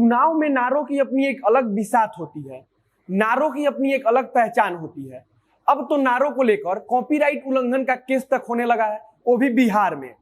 चुनाव में नारों की अपनी एक अलग बिसात होती है, नारों की अपनी एक अलग पहचान होती है। अब तो नारों को लेकर कॉपीराइट उल्लंघन का केस तक होने लगा है, वो भी बिहार में।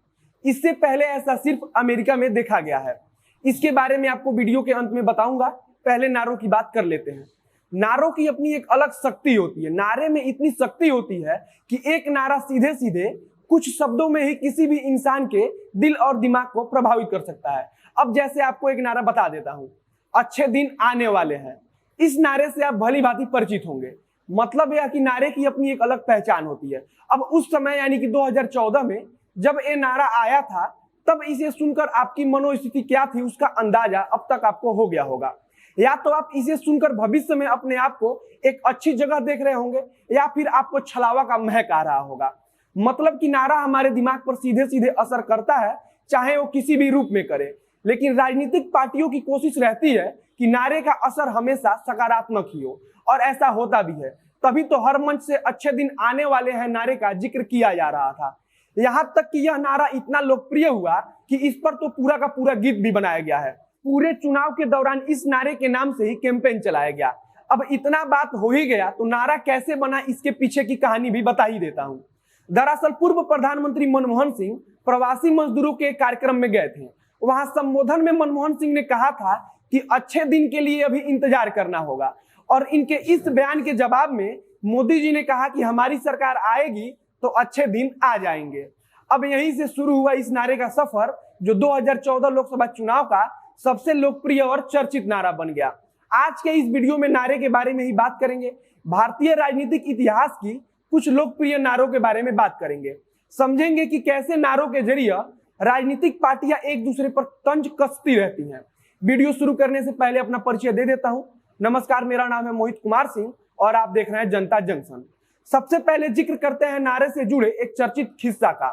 इससे पहले ऐसा सिर्फ अमेरिका में देखा गया है। इसके बारे में आपको वीडियो के अंत में बताऊंगा। पहले नारों की बात कर लेते हैं। नारों की अपनी एक अलग शक्ति होती है। नारे में इतनी शक्ति होती है कि एक नारा सीधे सीधे कुछ शब्दों में ही किसी भी इंसान के दिल और दिमाग को प्रभावित कर सकता है। अब जैसे आपको एक नारा बता देता हूं, अच्छे दिन आने वाले हैं। इस नारे से आप भली भांति परिचित होंगे। मतलब यह कि नारे की अपनी एक अलग पहचान होती है। अब उस समय यानी कि 2014 में जब ये नारा आया था, तब इसे सुनकर आपकी मनोस्थिति क्या थी उसका अंदाजा अब तक आपको हो गया होगा। या तो आप इसे सुनकर भविष्य में अपने आप को एक अच्छी जगह देख रहे होंगे, या फिर आपको छलावा का महक आ रहा होगा। मतलब कि नारा हमारे दिमाग पर सीधे सीधे असर करता है, चाहे वो किसी भी रूप में करे। लेकिन राजनीतिक पार्टियों की कोशिश रहती है कि नारे का असर हमेशा सकारात्मक ही हो, और ऐसा होता भी है। तभी तो हर मंच से अच्छे दिन आने वाले हैं नारे का जिक्र किया जा रहा था। यहाँ तक कि यह नारा इतना लोकप्रिय हुआ कि इस पर तो पूरा का पूरा गीत भी बनाया गया है। पूरे चुनाव के दौरान इस नारे के नाम से ही कैंपेन चलाया गया। अब इतना बात हो ही गया तो नारा कैसे बना, इसके पीछे की कहानी भी बता ही देता हूँ। दरअसल पूर्व प्रधानमंत्री मनमोहन सिंह प्रवासी मजदूरों के कार्यक्रम में गए थे। वहां संबोधन में मनमोहन सिंह ने कहा था कि अच्छे दिन के लिए अभी इंतजार करना होगा, और इनके इस बयान के जवाब में मोदी जी ने कहा कि हमारी सरकार आएगी तो अच्छे दिन आ जाएंगे। अब यहीं से शुरू हुआ इस नारे का सफर, जो 2014 लोकसभा चुनाव का सबसे लोकप्रिय और चर्चित नारा बन गया। आज के इस वीडियो में नारे के बारे में ही बात करेंगे। भारतीय राजनीतिक इतिहास की कुछ लोकप्रिय नारों के बारे में बात करेंगे। समझेंगे कि कैसे नारों के जरिए राजनीतिक पार्टियां एक दूसरे पर तंज कसती रहती हैं। वीडियो शुरू करने से पहले अपना परिचय दे देता हूं। नमस्कार, मेरा नाम है मोहित कुमार सिंह और आप देख रहे हैं जनता जंक्शन। सबसे पहले जिक्र करते हैं नारे से जुड़े एक चर्चित किस्सा का।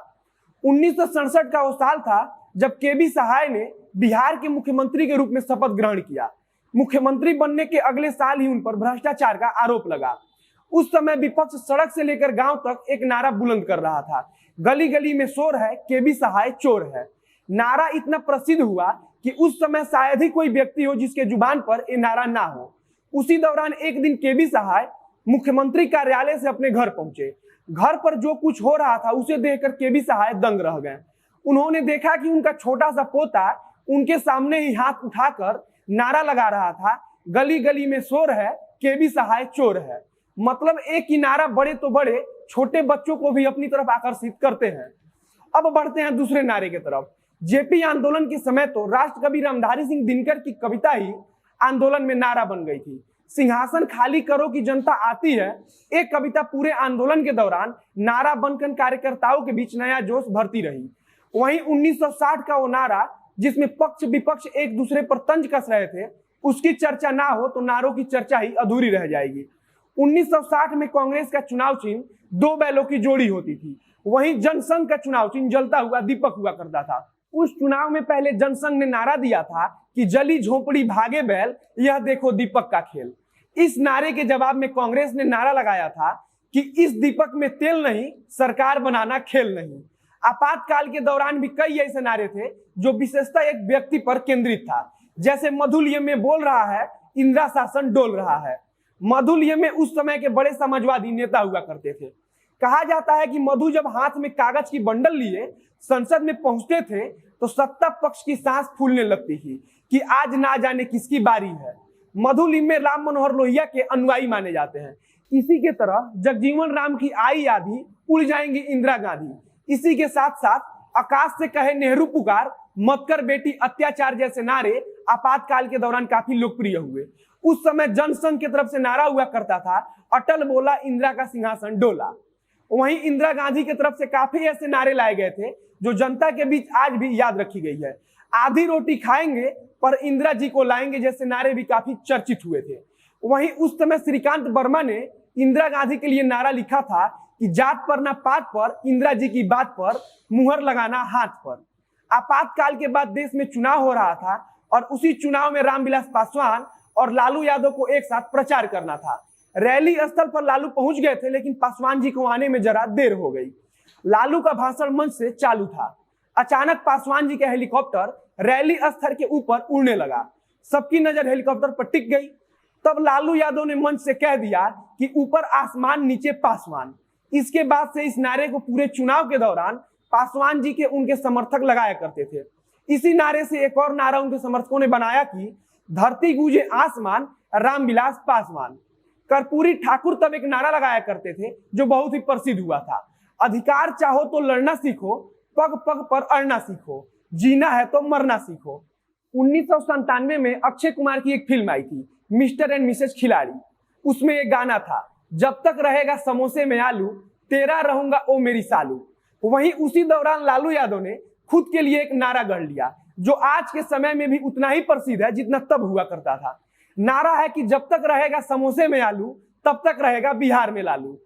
1967 का वो साल था जब केबी सहाय ने बिहार के मुख्यमंत्री के रूप में शपथ ग्रहण किया। मुख्यमंत्री बनने के अगले साल ही उन पर भ्रष्टाचार का आरोप लगा। उस समय विपक्ष सड़क से लेकर गांव तक एक नारा बुलंद कर रहा था, गली गली में शोर है, केबी सहाय चोर है। नारा इतना प्रसिद्ध हुआ कि उस समय शायद ही कोई व्यक्ति हो जिसके जुबान पर ये नारा ना हो। उसी दौरान एक दिन केबी सहाय मुख्यमंत्री कार्यालय से अपने घर पहुंचे। घर पर जो कुछ हो रहा था उसे देखकर केबी सहाय दंग रह गए। उन्होंने देखा कि उनका छोटा सा पोता उनके सामने ही हाथ उठाकर नारा लगा रहा था, गली गली में शोर है, केबी सहाय चोर है। मतलब एक ही नारा बड़े तो बड़े, छोटे बच्चों को भी अपनी तरफ आकर्षित करते हैं। अब बढ़ते हैं दूसरे नारे की तरफ। जेपी आंदोलन के समय तो राष्ट्रकवि रामधारी सिंह दिनकर की कविता ही आंदोलन में नारा बन गई थी। सिंहासन खाली करो की जनता आती है, एक कविता पूरे आंदोलन के दौरान नारा बनकर कार्यकर्ताओं के बीच नया जोश भरती रही। वहीं 1960 का वो नारा जिसमें पक्ष विपक्ष एक दूसरे पर तंज कस रहे थे, उसकी चर्चा ना हो तो नारों की चर्चा ही अधूरी रह जाएगी। 1960 में कांग्रेस का चुनाव चिन्ह दो बैलों की जोड़ी होती थी। वहीं जनसंघ का चुनाव चिन्ह जलता हुआ दीपक हुआ करता था। उस चुनाव में पहले जनसंघ ने नारा दिया था कि जली झोपड़ी भागे बैल, यह देखो दीपक का खेल। इस नारे के जवाब में कांग्रेस ने नारा लगाया था कि इस दीपक में तेल नहीं, सरकार बनाना खेल नहीं। आपातकाल के दौरान भी कई ऐसे नारे थे जो विशेषता एक व्यक्ति पर केंद्रित था। जैसे मधुलिया में बोल रहा है, इंदिरा शासन डोल रहा है। मधुलिया में उस समय के बड़े समाजवादी नेता हुआ करते थे। कहा जाता है कि मधु जब हाथ में कागज की बंडल लिए संसद में पहुंचते थे तो सत्ता पक्ष की सांस फूलने लगती थी कि आज ना जाने किसकी बारी है। मधुलिया में राम मनोहर लोहिया के अनुयायी माने जाते हैं। इसी के तरह जगजीवन राम की आई आधी, उड़ जाएंगी इंदिरा गांधी। इसी के साथ साथ आकाश से कहे नेहरू पुकार, मत कर बेटी अत्याचार जैसे नारे आपातकाल के दौरान काफी लोकप्रिय हुए। उस समय जनसंघ की तरफ से नारा हुआ करता था, अटल बोला इंदिरा का सिंहासन डोला। वहीं इंदिरा गांधी की तरफ से काफी ऐसे नारे लाए गए थे जो जनता के बीच आज भी याद रखी गई है। आधी रोटी खाएंगे पर इंदिरा जी को लाएंगे जैसे नारे भी काफी चर्चित हुए थे। वहीं उस समय श्रीकांत वर्मा ने इंदिरा गांधी के लिए नारा लिखा था कि जात पर ना पात पर, इंदिरा जी की बात पर, मुहर लगाना हाथ पर। आपातकाल के बाद देश में चुनाव हो रहा था और उसी चुनाव में रामविलास पासवान और लालू यादव को एक साथ प्रचार करना था। रैली स्थल पर लालू पहुंच गए थे, लेकिन पासवान जी को आने में जरा देर हो गई। लालू का भाषण मंच से चालू था। अचानक पासवान जी का हेलीकॉप्टर रैली स्थल के ऊपर उड़ने लगा। सबकी नजर हेलीकॉप्टर पर टिक गई। तब लालू यादव ने मंच से कह दिया कि ऊपर आसमान नीचे पासवान। इसके बाद से इस नारे को पूरे चुनाव के दौरान पासवान जी के उनके समर्थक लगाया करते थे। इसी नारे से एक और नारा उनके समर्थकों ने बनाया कि धरती गूंजे आसमान, रामविलास पासवान। कर्पूरी ठाकुर तब एक नारा लगाया करते थे जो बहुत ही प्रसिद्ध हुआ था, अधिकार चाहो तो लड़ना सीखो, पग पग पर अड़ना सीखो, जीना है तो मरना सीखो। 1997 में अक्षय कुमार की एक फिल्म आई थी, मिस्टर एंड मिसेज खिलाड़ी। उसमें एक गाना था, जब तक रहेगा समोसे में आलू, तेरा रहूंगा ओ मेरी सालू। वहीं उसी दौरान लालू यादव ने खुद के लिए एक नारा गढ़ लिया जो आज के समय में भी उतना ही प्रसिद्ध है जितना तब हुआ करता था। नारा है कि जब तक रहेगा समोसे में आलू, तब तक रहेगा बिहार में लालू।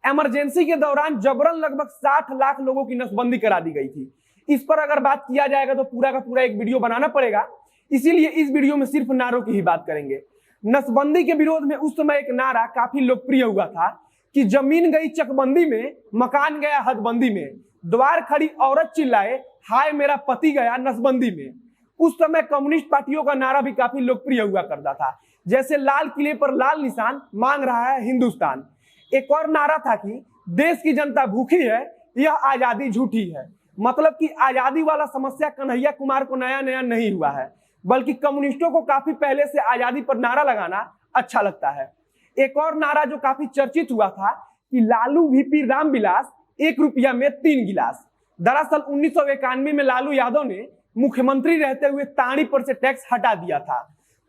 इमरजेंसी के दौरान जबरन लगभग 60 लाख लोगों की नसबंदी करा दी गई थी। इस पर अगर बात किया जाएगा तो पूरा का पूरा एक वीडियो बनाना पड़ेगा, इसीलिए इस वीडियो में सिर्फ नारों की ही बात करेंगे। नसबंदी के विरोध में उस समय एक नारा काफी लोकप्रिय हुआ था कि जमीन गई चकबंदी में, मकान गया हदबंदी में, द्वार खड़ी औरत चिल्लाए, हाय मेरा पति गया नसबंदी में। उस समय कम्युनिस्ट पार्टियों का नारा भी काफी लोकप्रिय हुआ करता था, जैसे लाल किले पर लाल निशान, मांग रहा है हिंदुस्तान। एक और नारा था कि देश की जनता भूखी है, यह आजादी झूठी है। मतलब कि आजादी वाला समस्या कन्हैया कुमार को नया नया नहीं हुआ है, बल्कि कम्युनिस्टों को काफी पहले से आजादी पर नारा लगाना अच्छा लगता है। एक और नारा जो काफी चर्चित हुआ था कि लालू वीपी रामविलास, 1 रुपया में 3 गिलास। दरअसल 1991 में लालू यादव ने मुख्यमंत्री रहते हुए ताड़ी पर से टैक्स हटा दिया था।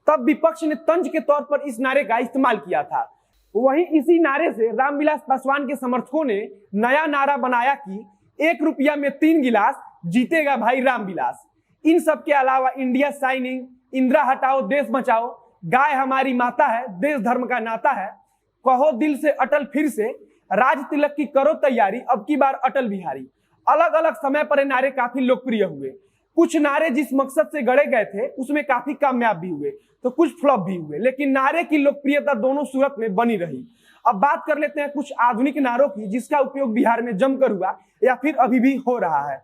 तब विपक्ष ने तंज के तौर पर इस नारे का इस्तेमाल किया था। वहीं इसी नारे से रामविलास पासवान के समर्थकों ने नया नारा बनाया कि 1 रुपया में 3 गिलास, जीतेगा भाई रामविलास। इन सब के अलावा इंडिया शाइनिंग, इंदिरा हटाओ देश बचाओ, गाय हमारी माता है, देश धर्म का नाता है, कहो दिल से अटल फिर से, राज तिलक की करो तैयारी, अब की बार अटल बिहारी। अलग अलग समय पर ये नारे काफी लोकप्रिय हुए। कुछ नारे जिस मकसद से गढ़े गए थे उसमें काफी कामयाब भी हुए तो कुछ फ्लॉप भी हुए, लेकिन नारे की लोकप्रियता दोनों सूरत में बनी रही। अब बात कर लेते हैं कुछ आधुनिक नारों की जिसका उपयोग बिहार में जमकर हुआ या फिर अभी भी हो रहा है।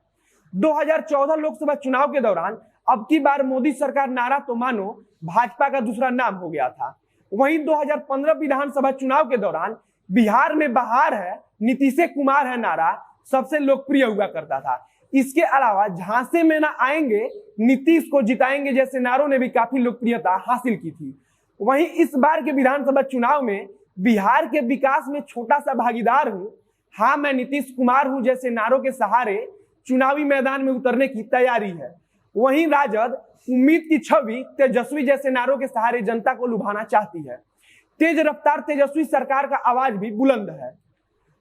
2014 लोकसभा चुनाव के दौरान अब की बार मोदी सरकार नारा तो मानो भाजपा का दूसरा नाम हो गया था। वहीं 2015 विधानसभा चुनाव के दौरान बिहार में बहार है, नीतीश कुमार है नारा सबसे लोकप्रिय हुआ करता था। इसके अलावा झांसे में ना आएंगे, नीतीश को जिताएंगे जैसे नारों ने भी काफी लोकप्रियता हासिल की थी। वहीं इस बार के विधानसभा चुनाव में बिहार के विकास में छोटा सा भागीदार हूं, हाँ मैं नीतीश कुमार हूं जैसे नारों के सहारे चुनावी मैदान में उतरने की तैयारी है। वहीं राजद उम्मीद की छवि, तेजस्वी जैसे नारों के सहारे जनता को लुभाना चाहती है। तेज रफ्तार तेजस्वी सरकार का आवाज भी बुलंद है।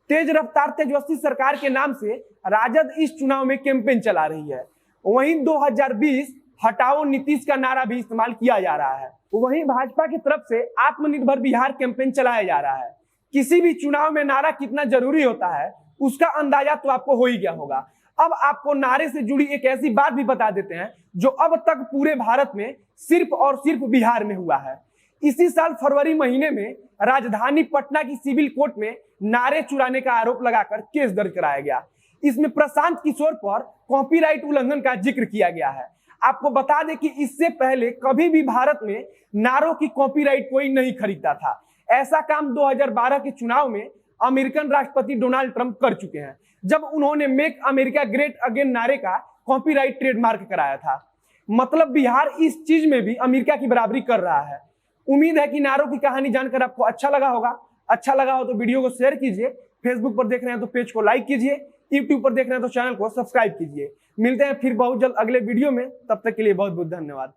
तेज रफ्तार तेजस्वी सरकार के नाम से राजद इस चुनाव में कैंपेन चला रही है। वहीं 2020 हटाओ नीतीश का नारा भी इस्तेमाल किया जा रहा है। वहीं भाजपा की तरफ से आत्मनिर्भर बिहार कैंपेन चलाया जा रहा है। किसी भी चुनाव में नारा कितना जरूरी होता है उसका अंदाजा तो आपको हो ही गया होगा। अब आपको नारे से जुड़ी एक ऐसी बात भी बता देते हैं जो अब तक पूरे भारत में सिर्फ और सिर्फ बिहार में हुआ है। इसी साल फरवरी महीने में राजधानी पटना की सिविल कोर्ट में नारे चुराने का आरोप लगाकर केस दर्ज कराया गया। इसमें प्रशांत किशोर पर कॉपीराइट उल्लंघन का जिक्र किया गया है। आपको बता दें कि इससे पहले कभी भी भारत में नारों की कॉपीराइट कोई नहीं खरीदता था। ऐसा काम 2012 के चुनाव में अमेरिकन राष्ट्रपति डोनाल्ड ट्रंप कर चुके हैं, जब उन्होंने मेक अमेरिका ग्रेट अगेन नारे का कॉपीराइट ट्रेडमार्क कराया था। मतलब बिहार इस चीज में भी अमेरिका की बराबरी कर रहा है। उम्मीद है कि नारों की कहानी जानकर आपको अच्छा लगा होगा। अच्छा लगा हो तो वीडियो को शेयर कीजिए, फेसबुक पर देख रहे हैं तो पेज को लाइक कीजिए, यूट्यूब पर देख रहे हैं तो चैनल को सब्सक्राइब कीजिए। मिलते हैं फिर बहुत जल्द अगले वीडियो में, तब तक के लिए बहुत बहुत धन्यवाद।